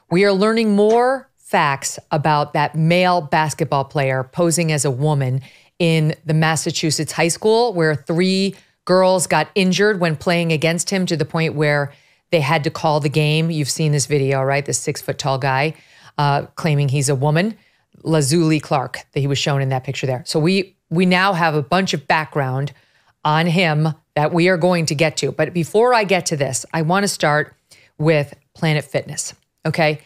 We are learning more facts about that male basketball player posing as a woman in the Massachusetts high school, where 3 girls got injured when playing against him to the point where they had to call the game. You've seen this video, right? This 6-foot-tall guy claiming he's a woman, Lazuli Clark, that he was shown in that picture there. So we now have a bunch of background on him that we are going to get to. But before I get to this, I want to start with Planet Fitness, okay?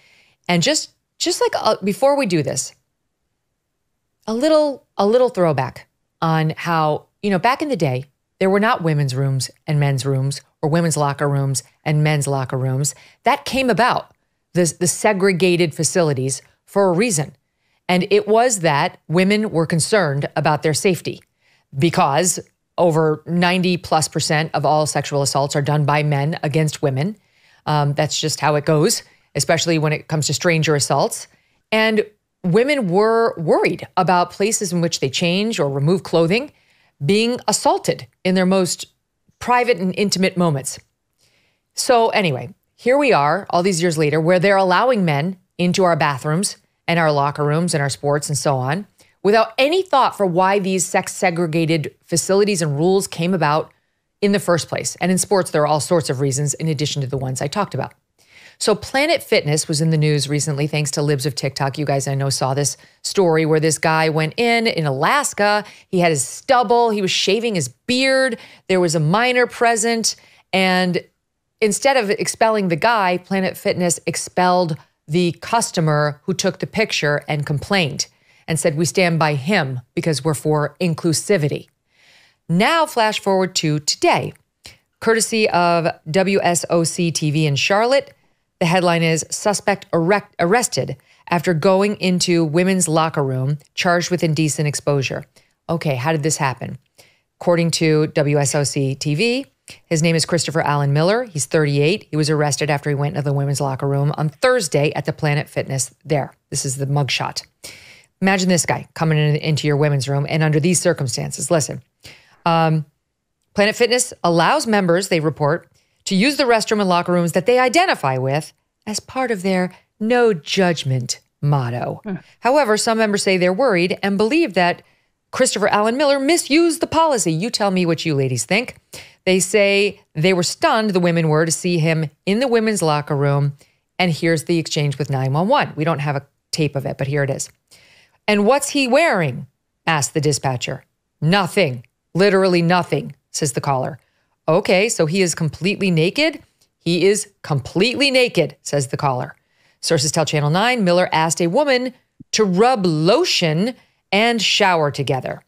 And just like before we do this, a little throwback on how, back in the day, there were not women's rooms and men's rooms or women's locker rooms and men's locker rooms. That came about, the segregated facilities, for a reason. And it was that women were concerned about their safety because over 90+% of all sexual assaults are done by men against women. That's just how it goes, especially when it comes to stranger assaults. And women were worried about places in which they change or remove clothing being assaulted in their most private and intimate moments. So anyway, here we are all these years later where they're allowing men into our bathrooms and our locker rooms and our sports and so on without any thought for why these sex segregated facilities and rules came about in the first place. And in sports, there are all sorts of reasons in addition to the ones I talked about. So Planet Fitness was in the news recently, thanks to Libs of TikTok. You guys, I know, saw this story where this guy went in Alaska. He had his stubble. He was shaving his beard. There was a minor present. And instead of expelling the guy, Planet Fitness expelled the customer who took the picture and complained and said, we stand by him because we're for inclusivity. Now, flash forward to today. Courtesy of WSOC TV in Charlotte, the headline is, suspect arrested after going into women's locker room, charged with indecent exposure. Okay, how did this happen? According to WSOC TV, his name is Christopher Allen Miller. He's 38. He was arrested after he went into the women's locker room on Thursday at the Planet Fitness there. This is the mugshot. Imagine this guy coming into your women's room and under these circumstances. Listen, Planet Fitness allows members, they report, to use the restroom and locker rooms that they identify with as part of their no judgment motto. However, some members say they're worried and believe that Christopher Allen Miller misused the policy. You tell me what you ladies think. They say they were stunned, the women were, to see him in the women's locker room. And here's the exchange with 911. We don't have a tape of it, but here it is. And what's he wearing? Asked the dispatcher. Nothing. Literally nothing, says the caller. Okay, so he is completely naked? He is completely naked, says the caller. Sources tell Channel 9, Miller asked a woman to rub lotion and shower together.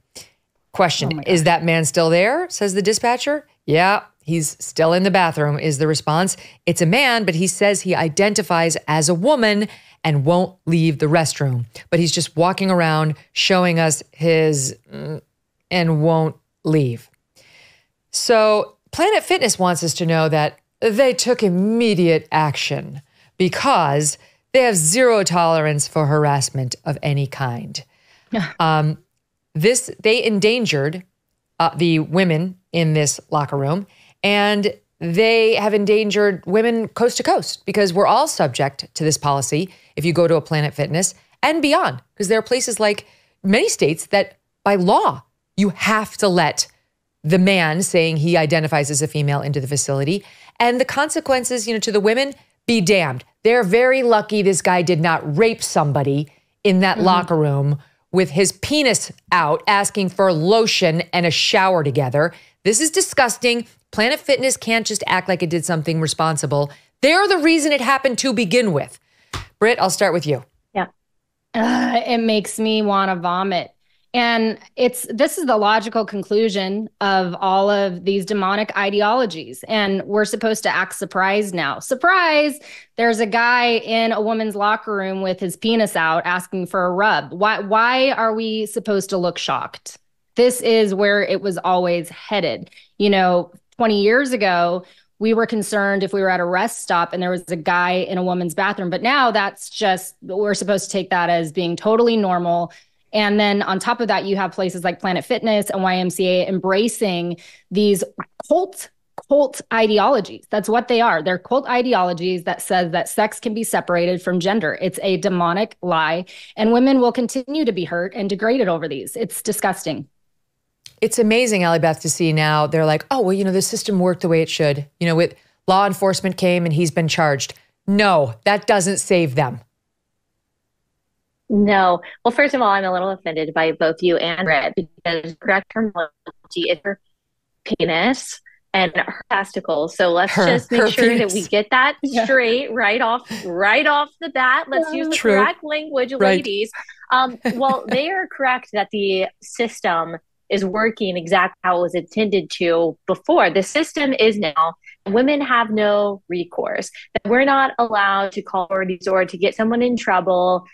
Question, is that man still there? Says the dispatcher. Yeah, he's still in the bathroom, is the response. It's a man, but he says he identifies as a woman and won't leave the restroom. But he's just walking around showing us his and won't leave. So Planet Fitness wants us to know that they took immediate action because they have zero tolerance for harassment of any kind. They endangered the women in this locker room, and they have endangered women coast to coast because we're all subject to this policy if you go to a Planet Fitness and beyond, because there are places like many states that by law, you have to let the man saying he identifies as a female into the facility. And the consequences, to the women, be damned. They're very lucky this guy did not rape somebody in that locker room with his penis out, asking for lotion and a shower together. This is disgusting. Planet Fitness can't just act like it did something responsible. They're the reason it happened to begin with. Britt, I'll start with you. Yeah. It makes me want to vomit. And this is the logical conclusion of all of these demonic ideologies. And we're supposed to act surprised now. Surprise! There's a guy in a woman's locker room with his penis out asking for a rub. Why are we supposed to look shocked? This is where it was always headed. 20 years ago, we were concerned if we were at a rest stop and there was a guy in a woman's bathroom. But now we're supposed to take that as being totally normal. And then on top of that, you have places like Planet Fitness and YMCA embracing these cult cult ideologies. That's what they are. They're cult ideologies that says that sex can be separated from gender. It's a demonic lie, and women will continue to be hurt and degraded over these. It's disgusting. It's amazing, Allie Beth, to see now. They're like, oh, well, the system worked the way it should. With law enforcement came and he's been charged. No, that doesn't save them. No. Well, first of all, I'm a little offended by both you and Britt, because correct terminology is her penis and her testicles. So let's just make sure penis. That we get that straight right off the bat. Let's use the correct language, ladies. Well, they are correct that the system is working exactly how it was intended to before. The system is now, women have no recourse. We're not allowed to call authorities or to get someone in trouble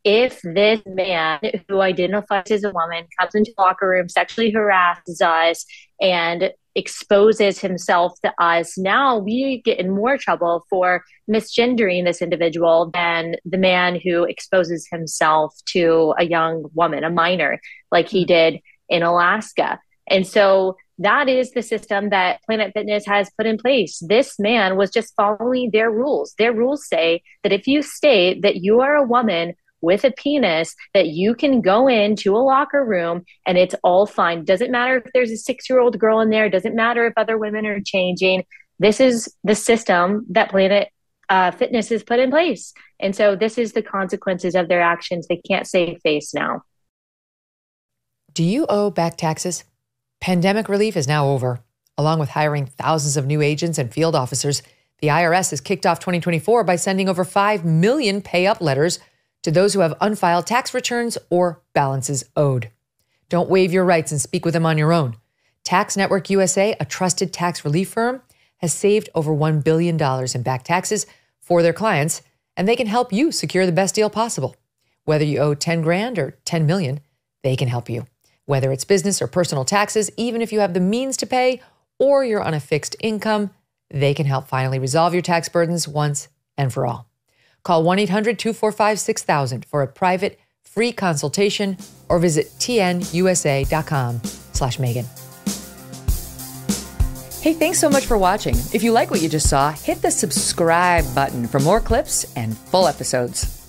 if this man who identifies as a woman comes into the locker room, sexually harasses us, and exposes himself to us. Now we get in more trouble for misgendering this individual than the man who exposes himself to a young woman, a minor, like he did in Alaska. And so that is the system that Planet Fitness has put in place. This man was just following their rules. Their rules say that if you state that you are a woman with a penis, that you can go into a locker room and it's all fine. Doesn't matter if there's a 6-year-old girl in there. Doesn't matter if other women are changing. This is the system that Planet Fitness has put in place. And so this is the consequences of their actions. They can't save face now. Do you owe back taxes? Pandemic relief is now over. Along with hiring thousands of new agents and field officers, the IRS has kicked off 2024 by sending over 5 million pay-up letters to those who have unfiled tax returns or balances owed. Don't waive your rights and speak with them on your own. Tax Network USA, a trusted tax relief firm, has saved over $1 billion in back taxes for their clients, and they can help you secure the best deal possible. Whether you owe 10 grand or 10 million, they can help you. Whether it's business or personal taxes, even if you have the means to pay or you're on a fixed income, they can help finally resolve your tax burdens once and for all. Call 1-800-245-6000 for a private, free consultation or visit tnusa.com/Megyn. Hey, thanks so much for watching. If you like what you just saw, hit the subscribe button for more clips and full episodes.